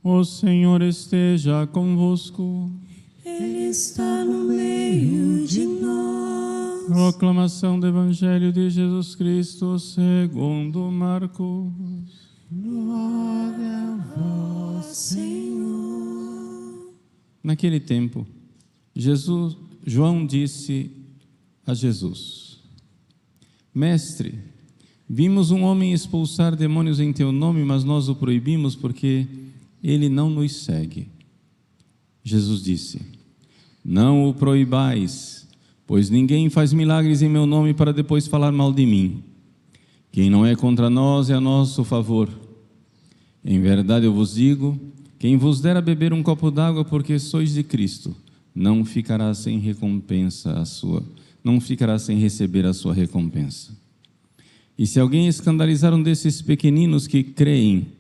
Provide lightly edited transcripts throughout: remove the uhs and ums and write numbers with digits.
O Senhor esteja convosco. Ele está no meio de nós. Proclamação do Evangelho de Jesus Cristo segundo Marcos. Glória a vós, Senhor. Naquele tempo, João disse a Jesus: Mestre, vimos um homem expulsar demônios em teu nome, mas nós o proibimos porque ele não nos segue. Jesus disse: Não o proibais, pois ninguém faz milagres em meu nome para depois falar mal de mim. Quem não é contra nós é a nosso favor. Em verdade eu vos digo, quem vos der a beber um copo d'água porque sois de Cristo, não ficará sem receber a sua recompensa. E se alguém escandalizar um desses pequeninos que creem,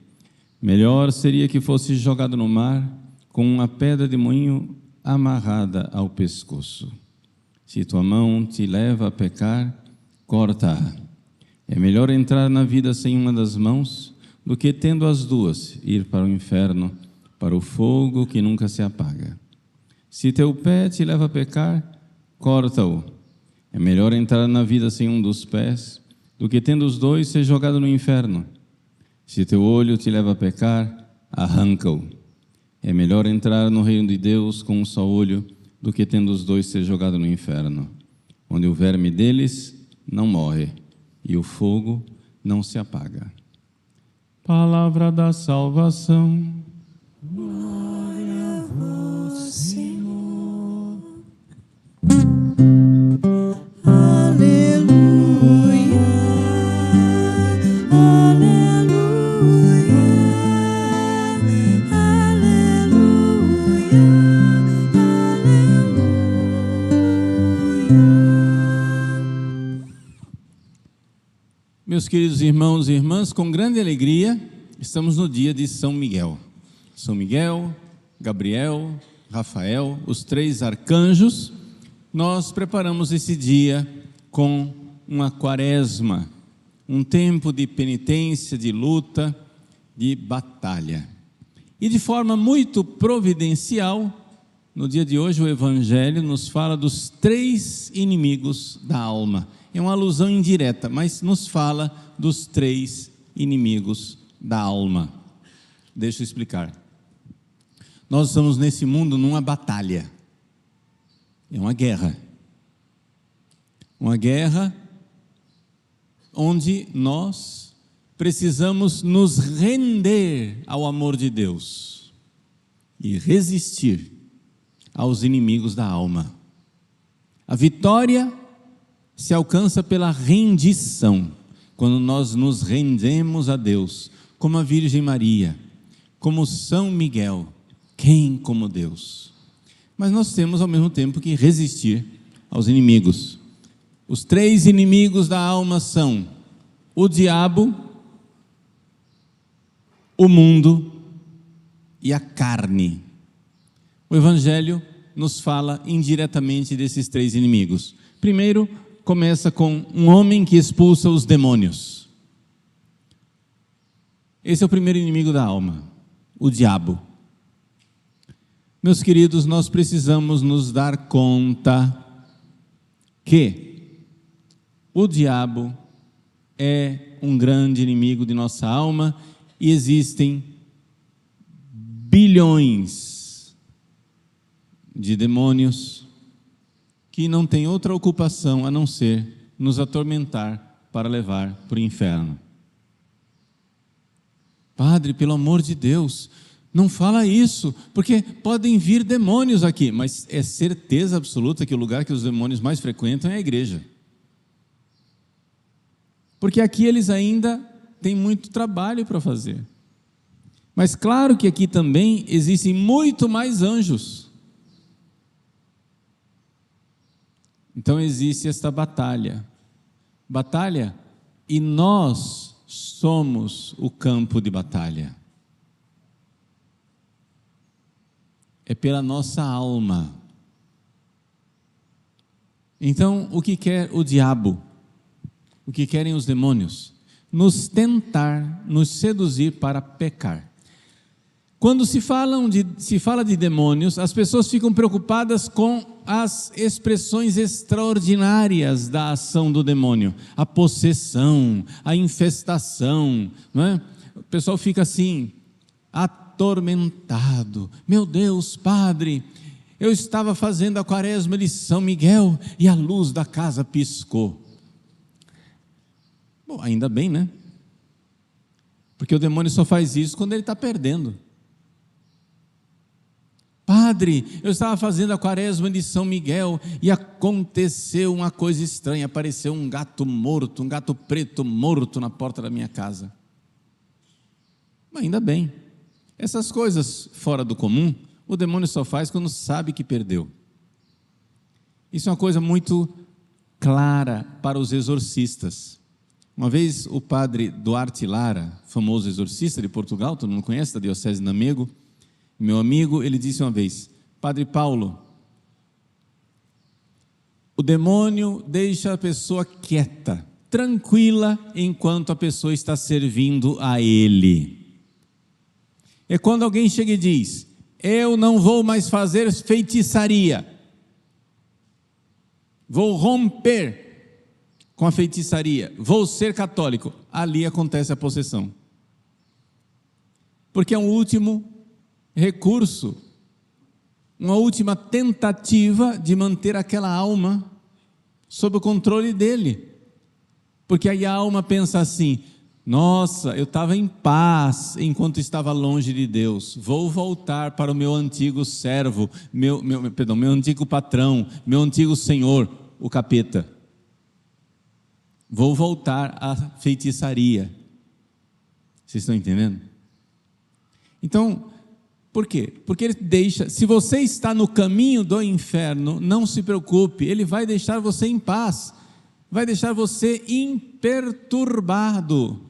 melhor seria que fosse jogado no mar com uma pedra de moinho amarrada ao pescoço. Se tua mão te leva a pecar, corta-a. É melhor entrar na vida sem uma das mãos do que, tendo as duas, ir para o inferno, para o fogo que nunca se apaga. Se teu pé te leva a pecar, corta-o. É melhor entrar na vida sem um dos pés do que, tendo os dois, ser jogado no inferno. Se teu olho te leva a pecar, arranca-o. É melhor entrar no reino de Deus com um só olho do que, tendo os dois, ser jogado no inferno, onde o verme deles não morre e o fogo não se apaga. Palavra da salvação. Glória a vós, Senhor. Aleluia, aleluia, aleluia, aleluia. Meus queridos irmãos e irmãs, com grande alegria, estamos no dia de São Miguel. São Miguel, Gabriel, Rafael, os três arcanjos. Nós preparamos esse dia com uma quaresma, um tempo de penitência, de luta, de batalha. E de forma muito providencial, no dia de hoje o Evangelho nos fala dos três inimigos da alma. É uma alusão indireta, mas nos fala dos três inimigos da alma. Deixa eu explicar. Nós estamos nesse mundo numa batalha. É uma guerra. Uma guerra onde nós precisamos nos render ao amor de Deus e resistir aos inimigos da alma. A vitória se alcança pela rendição, quando nós nos rendemos a Deus, como a Virgem Maria, como São Miguel. Quem como Deus? Mas nós temos ao mesmo tempo que resistir aos inimigos. Os três inimigos da alma são o diabo, o mundo e a carne. O Evangelho nos fala indiretamente desses três inimigos. Primeiro, começa com um homem que expulsa os demônios. Esse é o primeiro inimigo da alma, o diabo. Meus queridos, nós precisamos nos dar conta que o diabo é um grande inimigo de nossa alma e existem bilhões de demônios que não têm outra ocupação a não ser nos atormentar para levar para o inferno. Padre, pelo amor de Deus, não fala isso, porque podem vir demônios aqui, mas é certeza absoluta que o lugar que os demônios mais frequentam é a igreja. Porque aqui eles ainda têm muito trabalho para fazer. Mas claro que aqui também existem muito mais anjos. Então existe esta batalha. Batalha, e nós somos o campo de batalha. É pela nossa alma. Então, o que quer o diabo? O que querem os demônios? Nos tentar, nos seduzir para pecar. Quando se fala de demônios, as pessoas ficam preocupadas com as expressões extraordinárias da ação do demônio, a possessão, a infestação, não é? O pessoal fica assim, atormentado. Meu Deus, padre, eu estava fazendo a quaresma de São Miguel e a luz da casa piscou. Bom, ainda bem, né? Porque o demônio só faz isso quando ele está perdendo. Padre, eu estava fazendo a quaresma de São Miguel e aconteceu uma coisa estranha, apareceu um gato morto, um gato preto morto na porta da minha casa. Mas ainda bem, essas coisas fora do comum, o demônio só faz quando sabe que perdeu. Isso é uma coisa muito clara para os exorcistas. Uma vez o padre Duarte Lara, famoso exorcista de Portugal, todo mundo conhece, da diocese de Lamego, meu amigo, ele disse uma vez: Padre Paulo, o demônio deixa a pessoa quieta, tranquila, enquanto a pessoa está servindo a ele. É quando alguém chega e diz: eu não vou mais fazer feitiçaria, vou romper com a feitiçaria, vou ser católico, ali acontece a possessão. Porque é um último recurso, uma última tentativa de manter aquela alma sob o controle dele. Porque aí a alma pensa assim: nossa, eu estava em paz enquanto estava longe de Deus, vou voltar para o meu antigo servo, meu antigo patrão, meu antigo senhor, o capeta. Vou voltar à feitiçaria. Vocês estão entendendo? Então, por quê? Porque ele deixa, se você está no caminho do inferno, não se preocupe, ele vai deixar você em paz, vai deixar você imperturbado.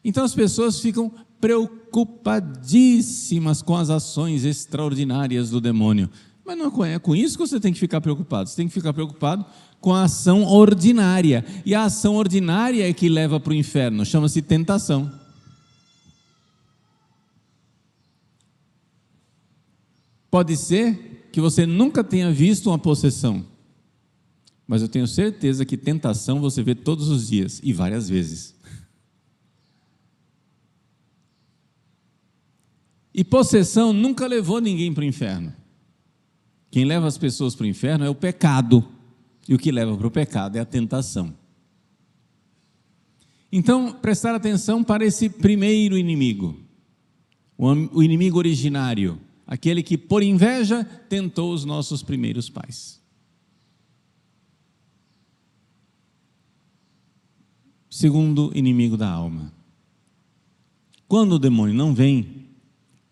Então as pessoas ficam preocupadíssimas com as ações extraordinárias do demônio. Mas não é com isso que você tem que ficar preocupado, você tem que ficar preocupado com a ação ordinária. E a ação ordinária é que leva para o inferno, chama-se tentação. Pode ser que você nunca tenha visto uma possessão, mas eu tenho certeza que tentação você vê todos os dias e várias vezes. E possessão nunca levou ninguém para o inferno. Quem leva as pessoas para o inferno é o pecado, e o que leva para o pecado é a tentação. Então, prestar atenção para esse primeiro inimigo, o inimigo originário, aquele que por inveja tentou os nossos primeiros pais. Segundo inimigo da alma. Quando o demônio não vem,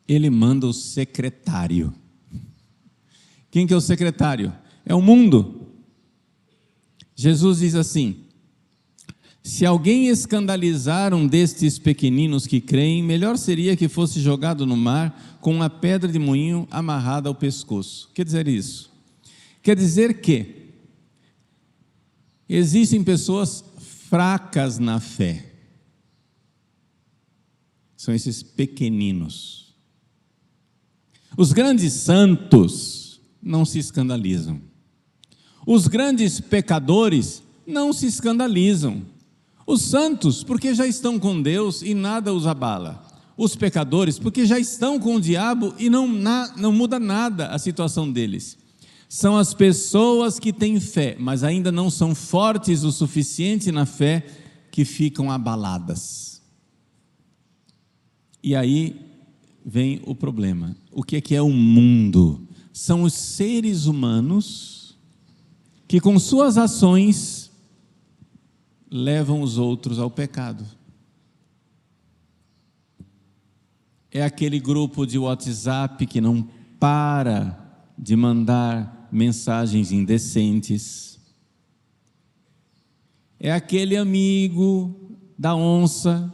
ele manda o secretário. Quem que é o secretário? É o mundo. Jesus diz assim: se alguém escandalizar um destes pequeninos que creem, melhor seria que fosse jogado no mar com uma pedra de moinho amarrada ao pescoço. Quer dizer isso? Quer dizer que existem pessoas fracas na fé. São esses pequeninos. Os grandes santos não se escandalizam. Os grandes pecadores não se escandalizam. Os santos, porque já estão com Deus e nada os abala. Os pecadores, porque já estão com o diabo e não muda nada a situação deles. São as pessoas que têm fé, mas ainda não são fortes o suficiente na fé, que ficam abaladas. E aí vem o problema. O que é o mundo? São os seres humanos que com suas ações levam os outros ao pecado. É aquele grupo de WhatsApp que não para de mandar mensagens indecentes. É aquele amigo da onça,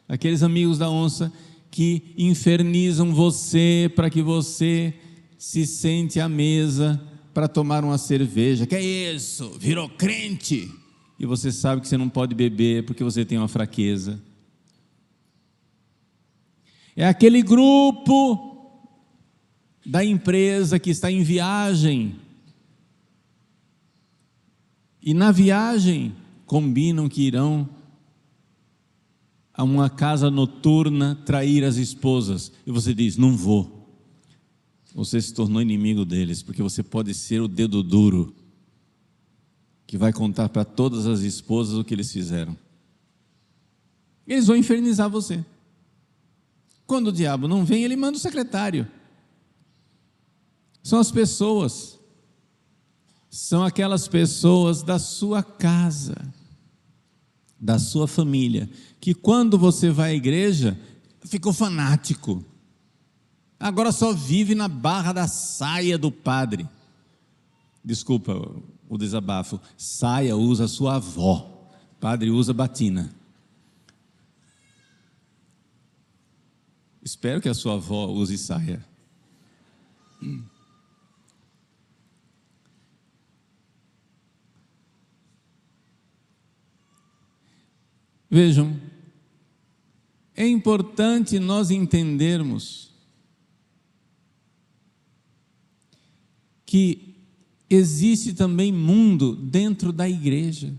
aqueles amigos da onça que infernizam você para que você se sente à mesa para tomar uma cerveja. Que é isso? Virou crente? E você sabe que você não pode beber porque você tem uma fraqueza. É aquele grupo da empresa que está em viagem. E na viagem combinam que irão a uma casa noturna trair as esposas. E você diz: não vou. Você se tornou inimigo deles, porque você pode ser o dedo duro que vai contar para todas as esposas o que eles fizeram. Eles vão infernizar você. Quando o diabo não vem, ele manda o secretário. São as pessoas. São aquelas pessoas da sua casa, da sua família, que quando você vai à igreja, ficou fanático. Agora só vive na barra da saia do padre. Desculpa o desabafo. Saia usa a sua avó. Padre usa batina. Espero que a sua avó use saia. Vejam, é importante nós entendermos que existe também mundo dentro da igreja.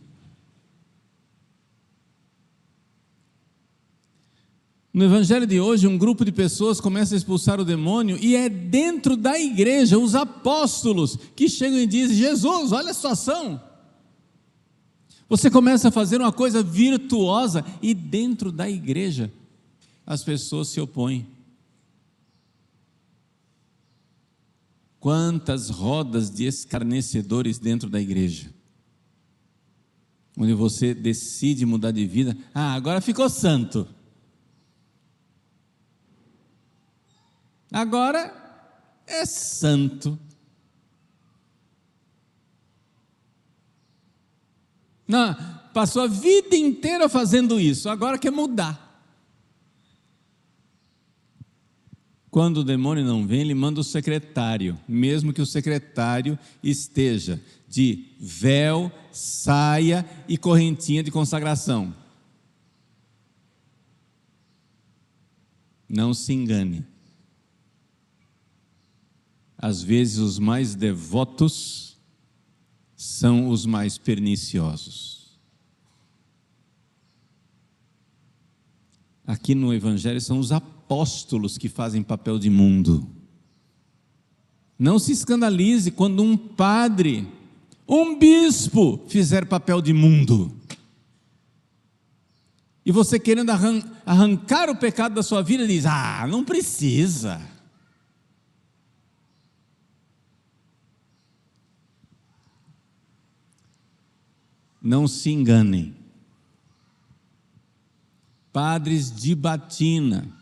No evangelho de hoje, um grupo de pessoas começa a expulsar o demônio e é dentro da igreja, os apóstolos, que chegam e dizem: Jesus, olha a situação. Você começa a fazer uma coisa virtuosa e dentro da igreja as pessoas se opõem. Quantas rodas de escarnecedores dentro da igreja, onde você decide mudar de vida. Agora ficou santo. Agora é santo. Não, passou a vida inteira fazendo isso, agora quer mudar. Quando o demônio não vem, ele manda o secretário, mesmo que o secretário esteja de véu, saia e correntinha de consagração. Não se engane. Às vezes os mais devotos são os mais perniciosos. Aqui no Evangelho são os apóstolos que fazem papel de mundo. Não se escandalize quando um padre, um bispo fizer papel de mundo. E você querendo arrancar o pecado da sua vida, diz: não precisa. Não se enganem. Padres de batina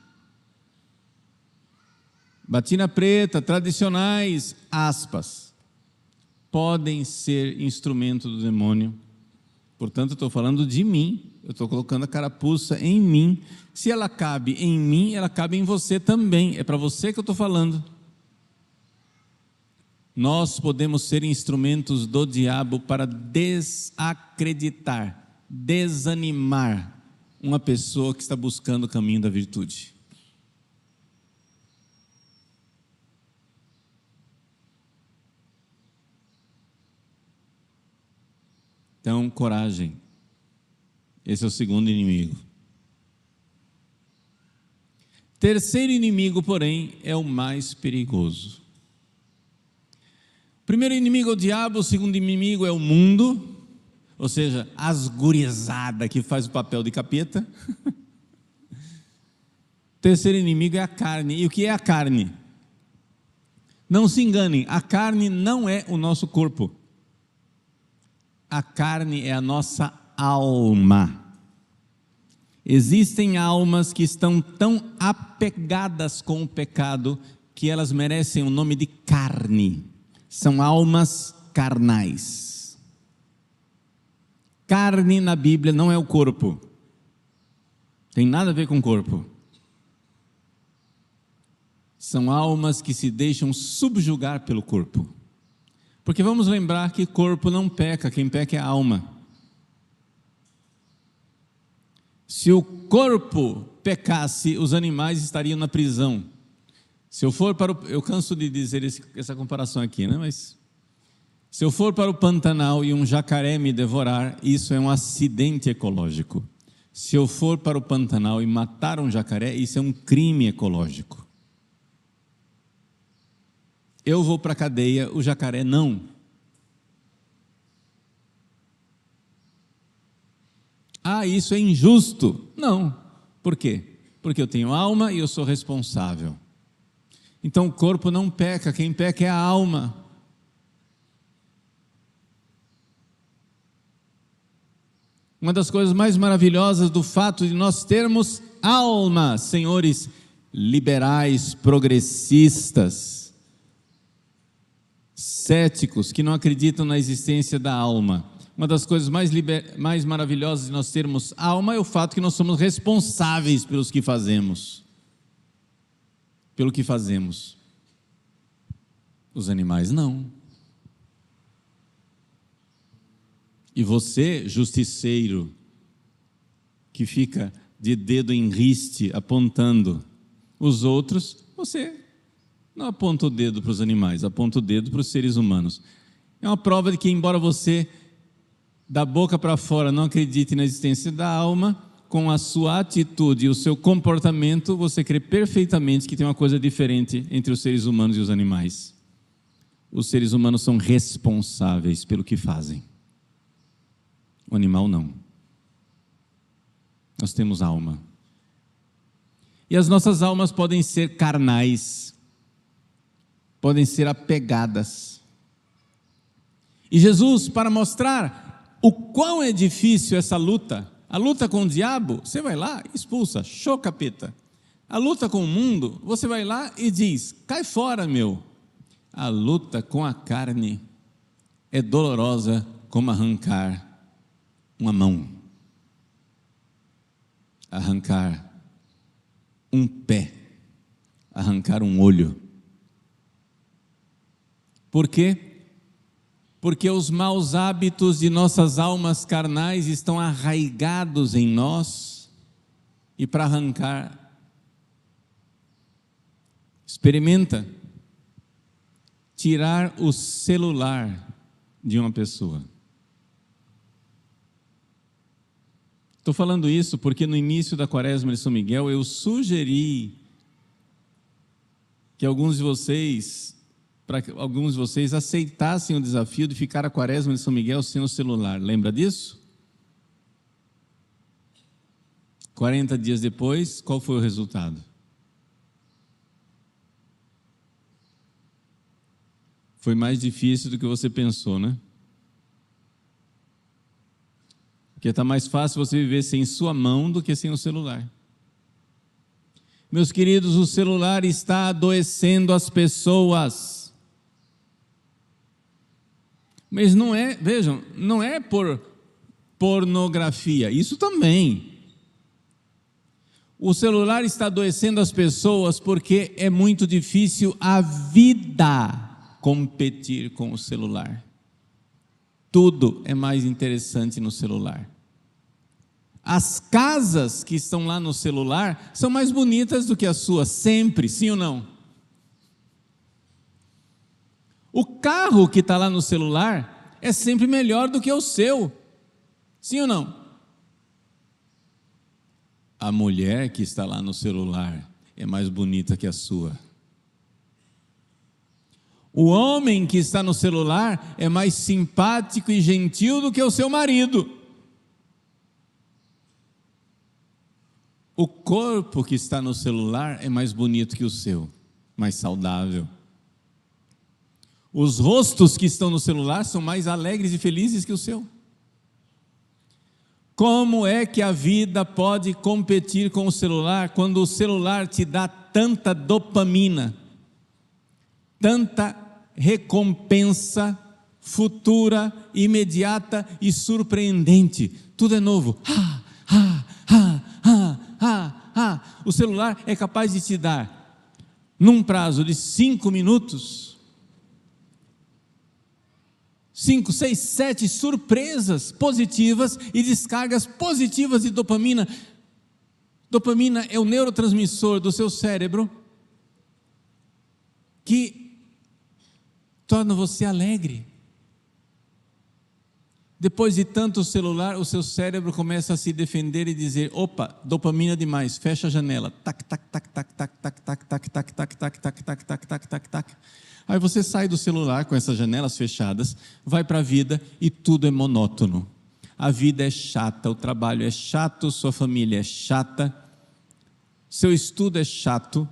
preta, tradicionais, aspas, podem ser instrumento do demônio. Portanto, eu estou falando de mim, eu estou colocando a carapuça em mim. Se ela cabe em mim, ela cabe em você também. É para você que eu estou falando. Nós podemos ser instrumentos do diabo para desacreditar, desanimar uma pessoa que está buscando o caminho da virtude. Então, coragem. Esse é o segundo inimigo. Terceiro inimigo, porém, é o mais perigoso. O primeiro inimigo é o diabo, o segundo inimigo é o mundo, ou seja, as gurizadas que faz o papel de capeta. O terceiro inimigo é a carne. E o que é a carne? Não se enganem, a carne não é o nosso corpo. A carne é a nossa alma. Existem almas que estão tão apegadas com o pecado que elas merecem o nome de carne. São almas carnais. Carne na Bíblia não é o corpo. Tem nada a ver com o corpo. São almas que se deixam subjugar pelo corpo. Porque vamos lembrar que corpo não peca, quem peca é a alma. Se o corpo pecasse, os animais estariam na prisão. Se eu for para eu canso de dizer essa comparação aqui, né? Mas se eu for para o Pantanal e um jacaré me devorar, isso é um acidente ecológico. Se eu for para o Pantanal e matar um jacaré, isso é um crime ecológico. Eu vou para a cadeia, o jacaré não. Ah, isso é injusto. Não. Por quê? Porque eu tenho alma e eu sou responsável. Então o corpo não peca, quem peca é a alma. Uma das coisas mais maravilhosas do fato de nós termos alma, senhores liberais, progressistas, céticos, que não acreditam na existência da alma. Uma das coisas mais maravilhosas de nós termos alma é o fato que nós somos responsáveis pelos que fazemos. Pelo que fazemos. Os animais não. E você, justiceiro, que fica de dedo em riste apontando os outros, você não aponta o dedo para os animais, aponta o dedo para os seres humanos. É uma prova de que, embora você, da boca para fora, não acredite na existência da alma, com a sua atitude e o seu comportamento, você crê perfeitamente que tem uma coisa diferente entre os seres humanos e os animais. Os seres humanos são responsáveis pelo que fazem. O animal não. Nós temos alma. E as nossas almas podem ser carnais, podem ser apegadas. E Jesus, para mostrar o quão é difícil essa luta, a luta com o diabo, você vai lá e expulsa, show capeta. A luta com o mundo, você vai lá e diz, cai fora, meu. A luta com a carne é dolorosa como arrancar uma mão, arrancar um pé, arrancar um olho. Por quê? Porque os maus hábitos de nossas almas carnais estão arraigados em nós, e para arrancar, experimenta tirar o celular de uma pessoa. Estou falando isso porque no início da Quaresma de São Miguel eu sugeri que alguns de vocês aceitassem o desafio de ficar a Quaresma de São Miguel sem o celular. Lembra disso? 40 dias depois, qual foi o resultado? Foi mais difícil do que você pensou, né? Porque está mais fácil você viver sem sua mão do que sem o celular. Meus queridos, o celular está adoecendo as pessoas. Mas não é, vejam, não é por pornografia, isso também. O celular está adoecendo as pessoas porque é muito difícil a vida competir com o celular. Tudo é mais interessante no celular. As casas que estão lá no celular são mais bonitas do que as suas, sempre, sim ou não? O carro que está lá no celular é sempre melhor do que o seu, sim ou não? A mulher que está lá no celular é mais bonita que a sua. O homem que está no celular é mais simpático e gentil do que o seu marido. O corpo que está no celular é mais bonito que o seu, mais saudável. Os rostos que estão no celular são mais alegres e felizes que o seu. Como é que a vida pode competir com o celular quando o celular te dá tanta dopamina, tanta recompensa futura, imediata e surpreendente? Tudo é novo. O celular é capaz de te dar, num prazo de 5 minutos, 5, 6, 7 surpresas positivas e descargas positivas de dopamina. Dopamina é o neurotransmissor do seu cérebro que torna você alegre. Depois de tanto celular, o seu cérebro começa a se defender e dizer: opa, dopamina demais, fecha a janela. Tac, tac, tac, tac, tac, tac, tac, tac, tac, tac, tac, tac, tac, tac, tac, tac, tac. Aí você sai do celular com essas janelas fechadas, vai para a vida e tudo é monótono. A vida é chata, o trabalho é chato, sua família é chata, seu estudo é chato,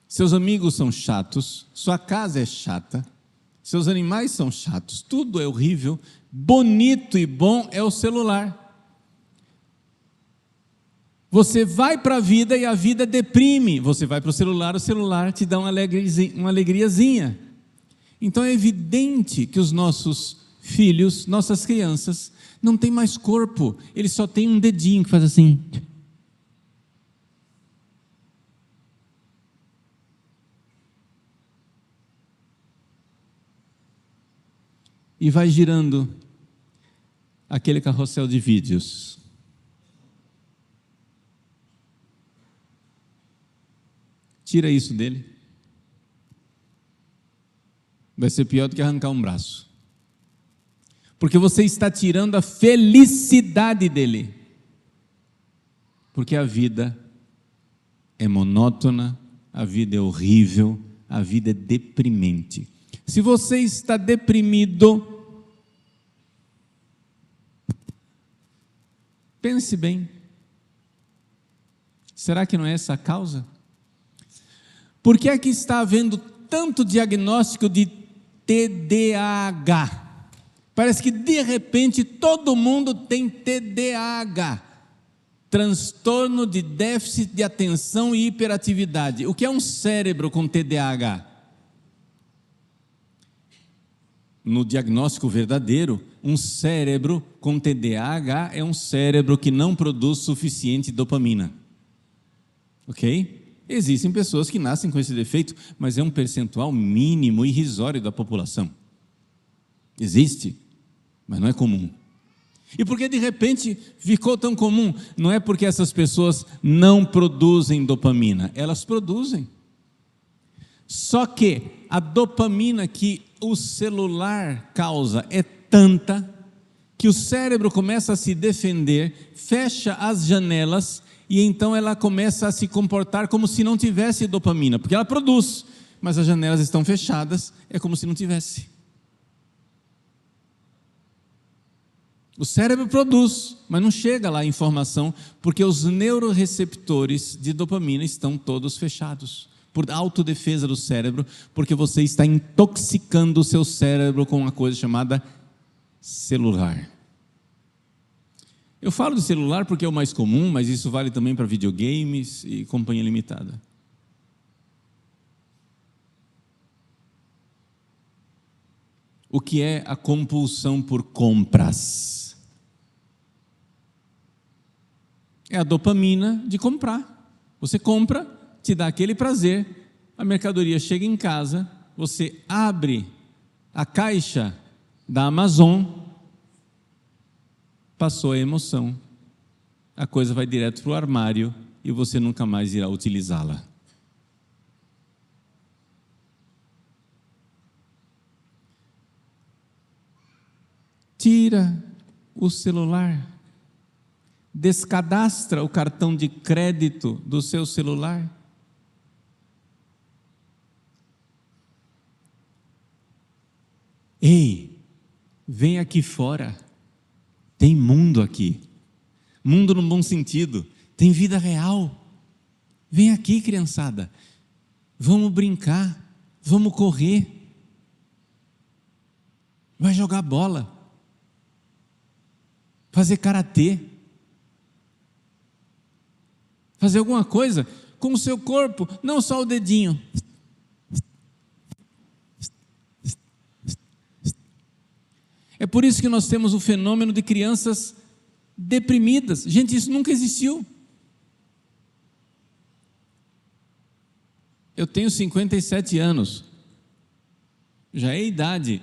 seus amigos são chatos, sua casa é chata, seus animais são chatos, tudo é horrível. Bonito e bom é o celular. Você vai para a vida e a vida deprime. Você vai para o celular te dá uma alegriazinha. Então é evidente que os nossos filhos, nossas crianças, não têm mais corpo. Eles só têm um dedinho que faz assim. E vai girando aquele carrossel de vídeos. Tira isso dele. Vai ser pior do que arrancar um braço. Porque você está tirando a felicidade dele. Porque a vida é monótona, a vida é horrível, a vida é deprimente. Se você está deprimido, pense bem. Será que não é essa a causa? Por que é que está havendo tanto diagnóstico de TDAH? Parece que de repente todo mundo tem TDAH, transtorno de déficit de atenção e hiperatividade. O que é um cérebro com TDAH? No diagnóstico verdadeiro, um cérebro com TDAH é um cérebro que não produz suficiente dopamina. Ok? Existem pessoas que nascem com esse defeito, mas é um percentual mínimo, irrisório da população. Existe, mas não é comum. E por que de repente ficou tão comum? Não é porque essas pessoas não produzem dopamina, elas produzem. Só que a dopamina que o celular causa é tanta que o cérebro começa a se defender, fecha as janelas e então ela começa a se comportar como se não tivesse dopamina, porque ela produz, mas as janelas estão fechadas, é como se não tivesse. O cérebro produz, mas não chega lá a informação, porque os neuroreceptores de dopamina estão todos fechados, por autodefesa do cérebro, porque você está intoxicando o seu cérebro com uma coisa chamada celular. Eu falo de celular porque é o mais comum, mas isso vale também para videogames e companhia limitada. O que é a compulsão por compras? É a dopamina de comprar. Você compra, te dá aquele prazer, a mercadoria chega em casa, você abre a caixa da Amazon, passou a emoção, a coisa vai direto para o armário e você nunca mais irá utilizá-la. Tira o celular, descadastra o cartão de crédito do seu celular. Ei, vem aqui fora, tem mundo aqui, mundo no bom sentido, tem vida real. Vem aqui, criançada, vamos brincar, vamos correr, vai jogar bola, fazer karatê, fazer alguma coisa com o seu corpo, não só o dedinho. É por isso que nós temos o fenômeno de crianças deprimidas. Gente, isso nunca existiu. Eu tenho 57 anos, já é idade,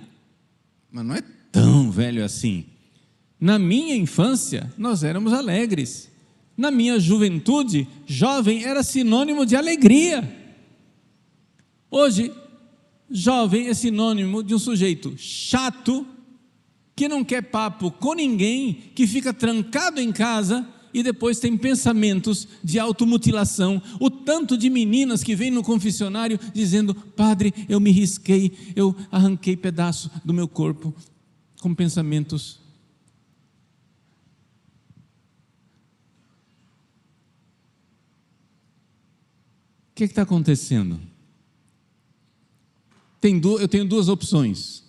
mas não é tão velho assim. Na minha infância, nós éramos alegres, Na minha juventude, jovem era sinônimo de alegria. Hoje, jovem é sinônimo de um sujeito chato, que não quer papo com ninguém, que fica trancado em casa e depois tem pensamentos de automutilação. O tanto de meninas que vêm no confessionário dizendo: padre, eu me risquei, eu arranquei pedaço do meu corpo, com pensamentos. O que está acontecendo? Eu tenho duas opções.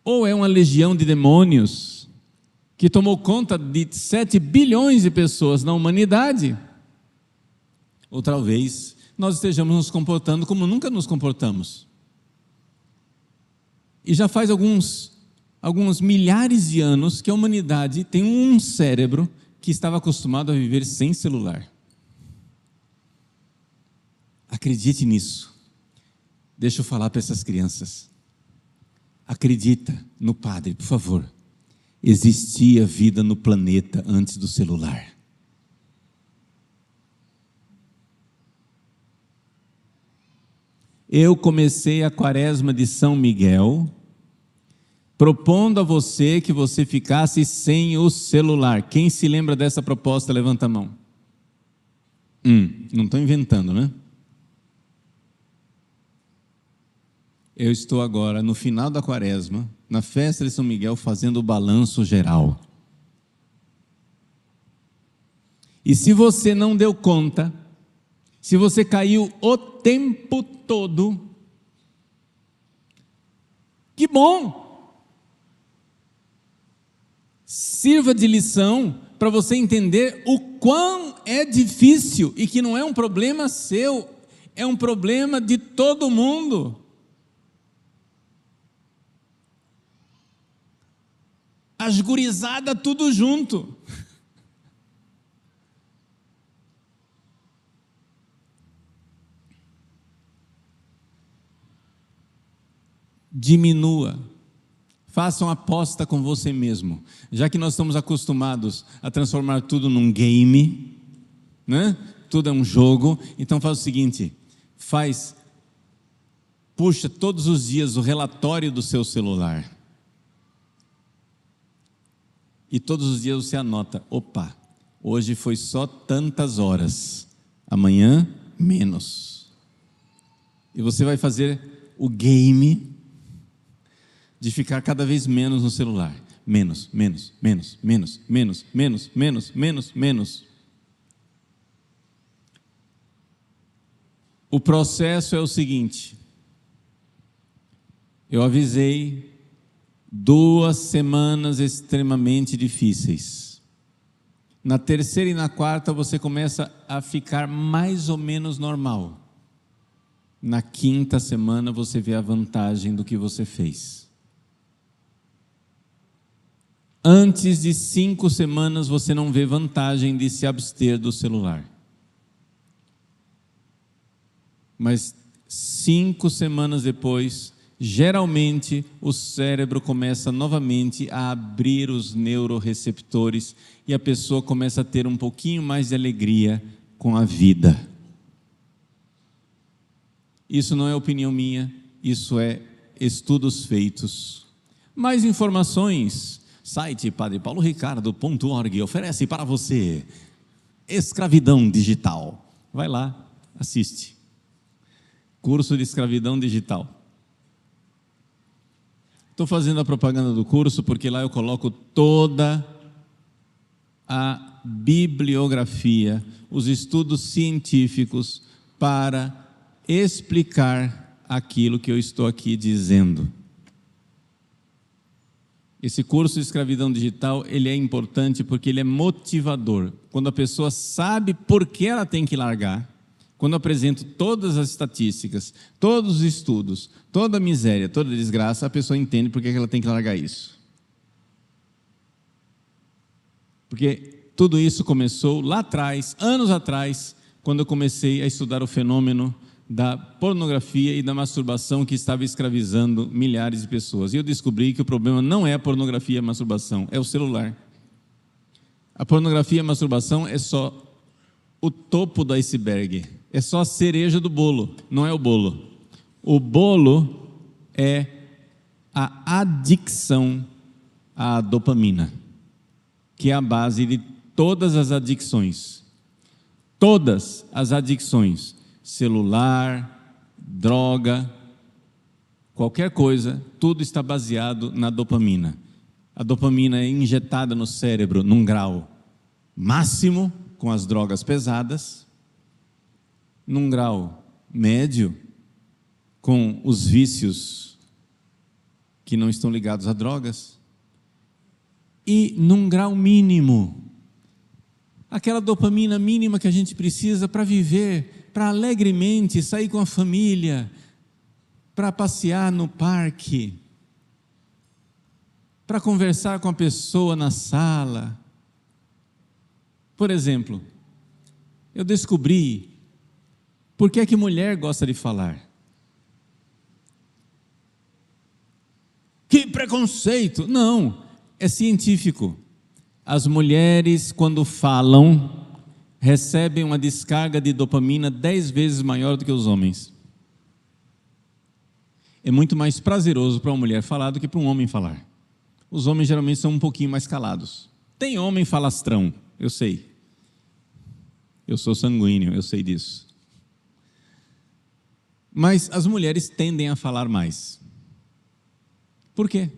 Ou é uma legião de demônios que tomou conta de 7 bilhões de pessoas na humanidade, ou talvez nós estejamos nos comportando como nunca nos comportamos. E já faz alguns milhares de anos que a humanidade tem um cérebro que estava acostumado a viver sem celular. Acredite nisso. Deixa eu falar para essas crianças. Acredita no Padre, por favor. Existia vida no planeta antes do celular. Eu comecei a quaresma de São Miguel propondo a você que você ficasse sem o celular. Quem se lembra dessa proposta, levanta a mão. Não estou inventando, né? Eu estou agora, no final da quaresma, na festa de São Miguel, fazendo o balanço geral. E se você não deu conta, se você caiu o tempo todo, que bom! Sirva de lição para você entender o quão é difícil e que não é um problema seu, é um problema de todo mundo. As gurizadas tudo junto. Diminua. Faça uma aposta com você mesmo. Já que nós estamos acostumados a transformar tudo num game, né? Tudo é um jogo, então faz o seguinte, puxa todos os dias o relatório do seu celular. E todos os dias você anota: opa, hoje foi só tantas horas, amanhã menos. E você vai fazer o game de ficar cada vez menos no celular. Menos. O processo é o seguinte: eu avisei 2 semanas extremamente difíceis. Na terceira e na quarta você começa a ficar mais ou menos normal. Na quinta semana você vê a vantagem do que você fez. Antes de 5 semanas você não vê vantagem de se abster do celular. Mas 5 semanas depois, geralmente o cérebro começa novamente a abrir os neuroreceptores e a pessoa começa a ter um pouquinho mais de alegria com a vida. Isso não é opinião minha, isso é estudos feitos. Mais informações, site padrepauloricardo.org oferece para você escravidão digital. Vai lá, assiste. Curso de escravidão digital. Estou fazendo a propaganda do curso porque lá eu coloco toda a bibliografia, os estudos científicos para explicar aquilo que eu estou aqui dizendo. Esse curso de escravidão digital, ele é importante porque ele é motivador. Quando a pessoa sabe por que ela tem que largar, quando eu apresento todas as estatísticas, todos os estudos, toda a miséria, toda a desgraça, a pessoa entende por que ela tem que largar isso. Porque tudo isso começou lá atrás, anos atrás, quando eu comecei a estudar o fenômeno da pornografia e da masturbação que estava escravizando milhares de pessoas. E eu descobri que o problema não é a pornografia e a masturbação, é o celular. A pornografia e a masturbação é só o topo do iceberg, é só a cereja do bolo, não é o bolo. O bolo é a adicção à dopamina, que é a base de todas as adicções. Todas as adicções, celular, droga, qualquer coisa, tudo está baseado na dopamina. A dopamina é injetada no cérebro num grau máximo com as drogas pesadas, num grau médio com os vícios que não estão ligados a drogas, e num grau mínimo, aquela dopamina mínima que a gente precisa para viver, para alegremente sair com a família, para passear no parque, para conversar com a pessoa na sala. Por exemplo, eu descobri por que é que mulher gosta de falar. Que preconceito! Não, é científico. As mulheres, quando falam, recebem uma descarga de dopamina 10 vezes maior do que os homens. É muito mais prazeroso para uma mulher falar do que para um homem falar. Os homens geralmente são um pouquinho mais calados. Tem homem falastrão, eu sei. Eu sou sanguíneo, eu sei disso. Mas as mulheres tendem a falar mais. Por quê?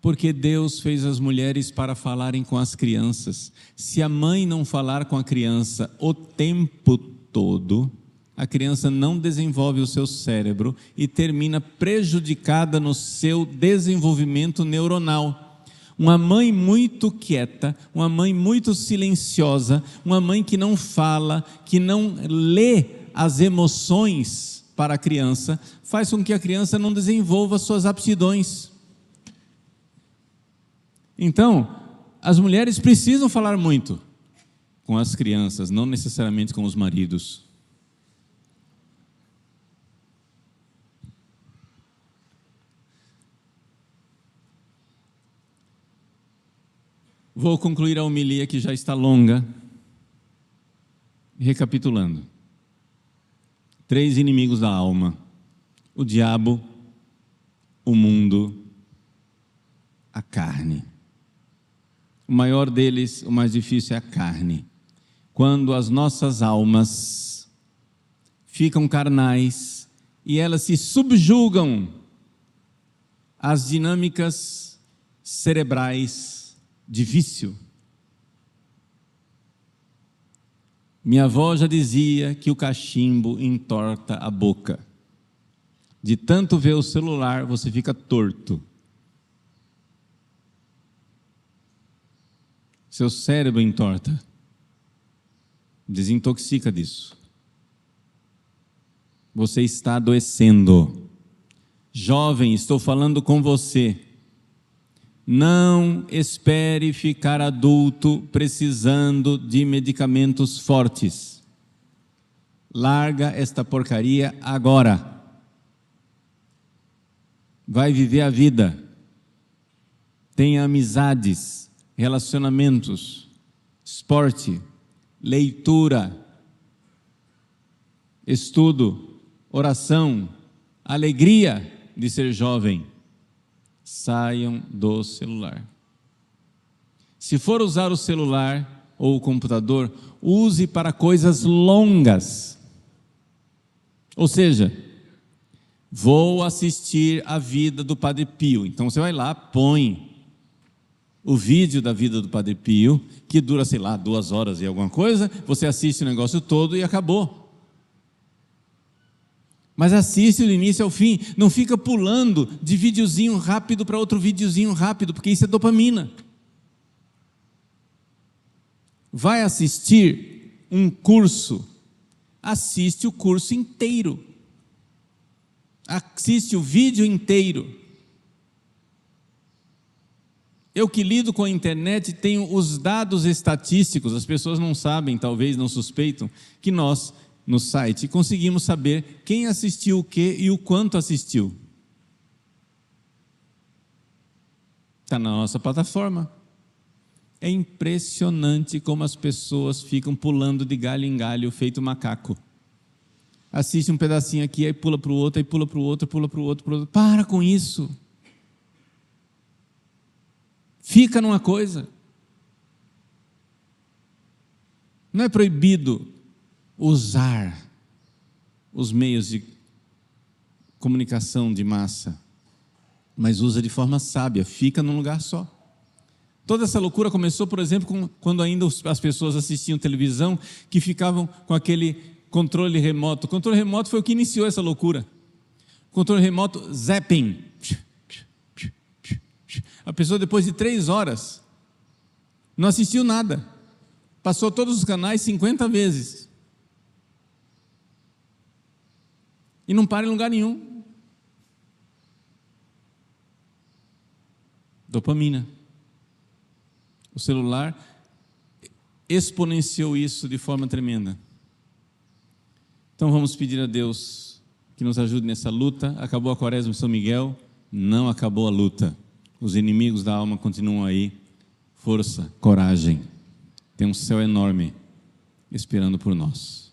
Porque Deus fez as mulheres para falarem com as crianças. Se a mãe não falar com a criança o tempo todo, a criança não desenvolve o seu cérebro e termina prejudicada no seu desenvolvimento neuronal. Uma mãe muito quieta, uma mãe muito silenciosa, uma mãe que não fala, que não lê as emoções para a criança, faz com que a criança não desenvolva suas aptidões. Então, as mulheres precisam falar muito com as crianças, não necessariamente com os maridos. Vou concluir a homilia que já está longa, recapitulando. 3 inimigos da alma: o diabo, o mundo, a carne. O maior deles, o mais difícil, é a carne. Quando as nossas almas ficam carnais e elas se subjugam às dinâmicas cerebrais de vício. Minha avó já dizia que o cachimbo entorta a boca. De tanto ver o celular, você fica torto. Seu cérebro entorta. Desintoxica disso. Você está adoecendo. Jovem, estou falando com você. Não espere ficar adulto precisando de medicamentos fortes. Larga esta porcaria agora. Vai viver a vida. Tenha amizades, relacionamentos, esporte, leitura, estudo, oração, alegria de ser jovem. Saiam do celular. Se for usar o celular ou o computador, use para coisas longas. Ou seja, vou assistir a vida do Padre Pio. Então você vai lá, põe o vídeo da vida do Padre Pio, que dura, sei lá, 2 horas e alguma coisa, você assiste o negócio todo e acabou. Mas assiste do início ao fim, não fica pulando de videozinho rápido para outro videozinho rápido, porque isso é dopamina. Vai assistir um curso, assiste o curso inteiro. Assiste o vídeo inteiro. Eu que lido com a internet tenho os dados estatísticos, as pessoas não sabem, talvez não suspeitam, que nós, no site, conseguimos saber quem assistiu o que e o quanto assistiu. Está na nossa plataforma. É impressionante como as pessoas ficam pulando de galho em galho, feito macaco. Assiste um pedacinho aqui, aí pula para o outro, aí pula para o outro, pula para o outro, para o outro. Para com isso. Fica numa coisa. Não é proibido usar os meios de comunicação de massa, mas usa de forma sábia, fica num lugar só. Toda essa loucura começou, por exemplo, quando ainda as pessoas assistiam televisão, que ficavam com aquele controle remoto. O controle remoto foi o que iniciou essa loucura. O controle remoto, zapping. A pessoa, depois de 3 horas, não assistiu nada. Passou todos os canais 50 vezes. E não para em lugar nenhum. Dopamina. O celular exponenciou isso de forma tremenda. Então vamos pedir a Deus que nos ajude nessa luta. Acabou a Quaresma em São Miguel, não acabou a luta. Os inimigos da alma continuam aí. Força, coragem. Tem um céu enorme esperando por nós.